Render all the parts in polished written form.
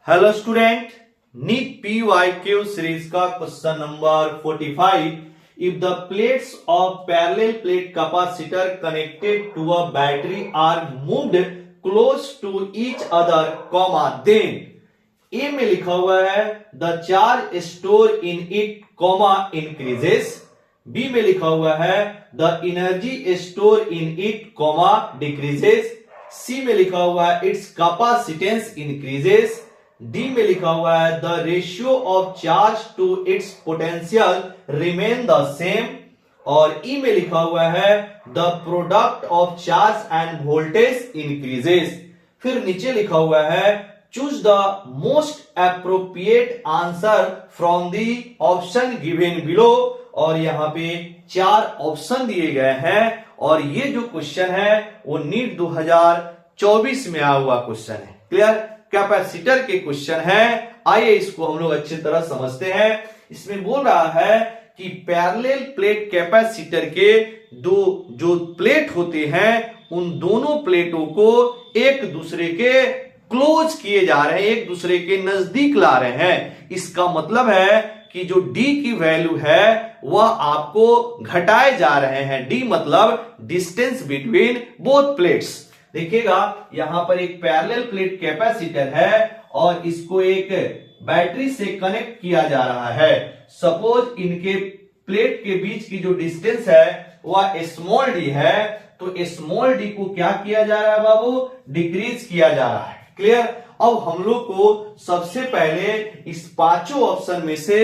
Hello student, NEET PYQ series का question number 45। If the plates of parallel plate capacitor connected to a battery are moved close to each other comma then A में लिखा हुआ है the charge store in it comma increases. B में लिखा हुआ है the energy store in it comma decreases. C में लिखा हुआ है इट्स कैपेसिटेंस इंक्रीजेस। डी में लिखा हुआ है the ratio of charge to its potential remain the same. और ई में लिखा हुआ है the product of charge and voltage increases. फिर नीचे लिखा हुआ है choose the most appropriate answer from the option given below. और यहां पे 4 ऑप्शन दिए गए हैं और ये जो क्वेश्चन है वो नीट 2024 में आया हुआ क्वेश्चन है। क्लियर? कैपेसिटर के क्वेश्चन है। आइए इसको हम लोग अच्छी तरह समझते हैं। इसमें बोल रहा है कि पैरेलल प्लेट कैपेसिटर के दो जो प्लेट होते हैं उन दोनों प्लेटों को एक दूसरे के क्लोज किए जा रहे हैं, एक दूसरे के नजदीक ला रहे हैं। इसका मतलब है कि जो D की वैल्यू है वह आपको घटाए जा रहे हैं। D मतलब डिस्टेंस बिटवीन बोथ प्लेट्स। देखिएगा यहां पर एक पैरेलल प्लेट कैपेसिटर है और इसको एक बैटरी से कनेक्ट किया जा रहा है। सपोज इनके प्लेट के बीच की जो डिस्टेंस है वह स्मॉल d है, तो स्मॉल d को क्या किया जा रहा है बाबू? डिक्रीज किया जा रहा है। क्लियर? अब हम लोग को सबसे पहले इस पांचों ऑप्शन में से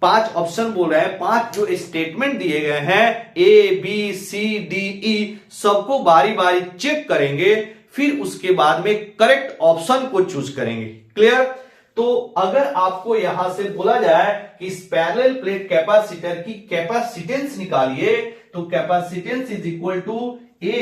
5 ऑप्शन बोल रहे हैं, 5 जो स्टेटमेंट दिए गए हैं A B C D E सबको बारी बारी चेक करेंगे, फिर उसके बाद में करेक्ट ऑप्शन को चूज करेंगे। क्लियर? तो अगर आपको यहां से बोला जाए कि इस पैरेलल प्लेट कैपेसिटर की कैपेसिटेंस निकालिए, तो capacitance is equal to A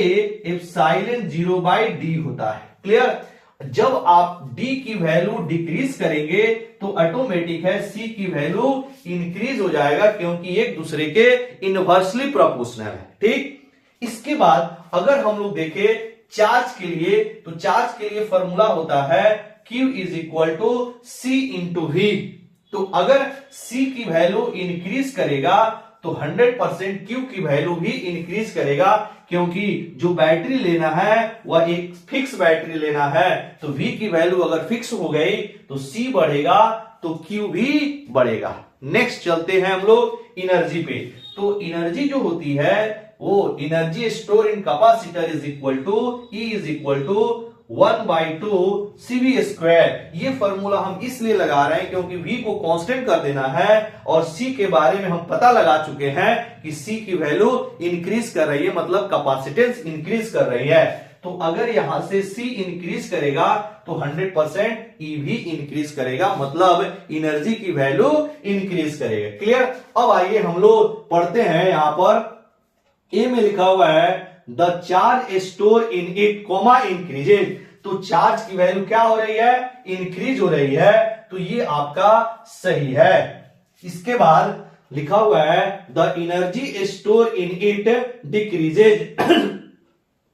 epsilon 0/D होता है। क्लियर? जब आप D की वैल्यू डिक्रीज करेंगे तो ऑटोमेटिक है C की वैल्यू इंक्रीज हो जाएगा, क्योंकि एक दूसरे के इनवर्सली प्रोपोर्शनल है। ठीक? इसके बाद अगर हम लोग देखें चार्ज के लिए, तो चार्ज के लिए फॉर्मूला होता है Q is equal to C into V। तो अगर C की वैल्यू इंक्रीज करेगा तो 100% Q की वैल्यू भी इंक्रीज करेगा, क्योंकि जो बैटरी लेना है वह एक फिक्स बैटरी लेना है। तो V की वैल्यू अगर फिक्स हो गई तो C बढ़ेगा तो Q भी बढ़ेगा। नेक्स्ट चलते हैं हम लोग एनर्जी पे। तो एनर्जी जो होती है वो energy store in capacitor is equal to E is equal to 1/2 CV²। ये फॉर्मूला हम इसलिए लगा रहे हैं क्योंकि V को कांस्टेंट कर देना है और C के बारे में हम पता लगा चुके हैं कि C की वैल्यू इंक्रीज कर रही है, मतलब कैपेसिटेंस इंक्रीज कर रही है। तो अगर यहां से C इंक्रीज करेगा तो 100% E भी इंक्रीज करेगा, मतलब एनर्जी की वैल्यू इंक्रीज करेगा। क्लियर? अब आइए हम लोग पढ़ते हैं। यहां पर A में लिखा हुआ है the charge store in it comma increases. तो चार्ज की वैल्यू क्या हो रही है? इंक्रीज हो रही है, तो ये आपका सही है। इसके बाद लिखा हुआ है the energy store in it decreases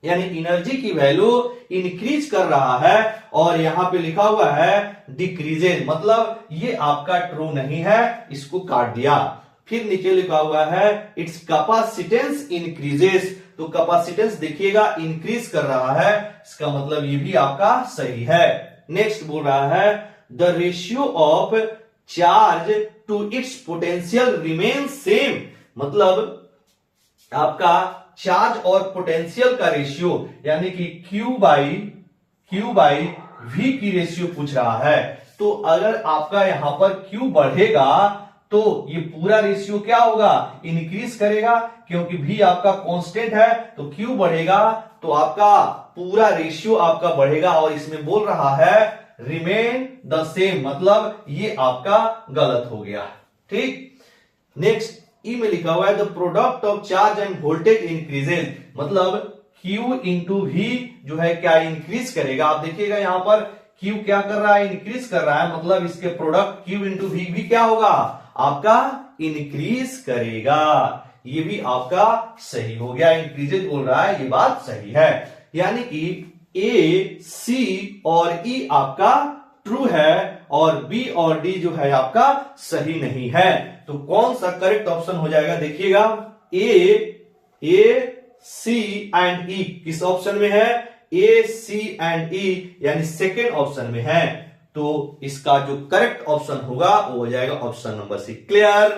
यानी एनर्जी की वैल्यू इंक्रीज कर रहा है, और यहां पे लिखा हुआ है डिक्रीजेज, मतलब ये आपका ट्रू नहीं है, इसको काट दिया। फिर नीचे लिखा हुआ है इट्स कैपेसिटेंस इंक्रीजेस। तो कैपेसिटेंस देखिएगा इंक्रीज कर रहा है, इसका मतलब ये भी आपका सही है। नेक्स्ट बोल रहा है the ratio of charge to its potential remain same, मतलब आपका चार्ज और पोटेंशियल का रेशियो यानी कि Q बाई V की रेशियो पूछ रहा है। तो अगर आपका यहां पर Q बढ़ेगा तो ये पूरा रेशियो क्या होगा? इंक्रीज करेगा, क्योंकि V आपका कांस्टेंट है, तो Q बढ़ेगा तो आपका पूरा रेशियो आपका बढ़ेगा। और इसमें बोल रहा है रिमेन द सेम, मतलब ये आपका गलत हो गया। ठीक? नेक्स्ट ई में लिखा हुआ है the product of charge and voltage increases, मतलब Q इंटू V जो है क्या इंक्रीज करेगा। आप देखिएगा यहां पर Q क्या कर रहा है? इंक्रीज कर रहा है, मतलब इसके प्रोडक्ट Q इंटू V भी क्या होगा? आपका इंक्रीज करेगा। ये भी आपका सही हो गया, इंक्रीजेज बोल रहा है, ये बात सही है। यानी कि A, C और E आपका ट्रू है और बी और डी जो है आपका सही नहीं है। तो कौन सा करेक्ट ऑप्शन हो जाएगा देखिएगा, ए सी एंड ई किस ऑप्शन में है, ए सी एंड ई यानी सेकेंड ऑप्शन में है। तो इसका जो करेक्ट ऑप्शन होगा वो हो जाएगा ऑप्शन नंबर सी। क्लियर?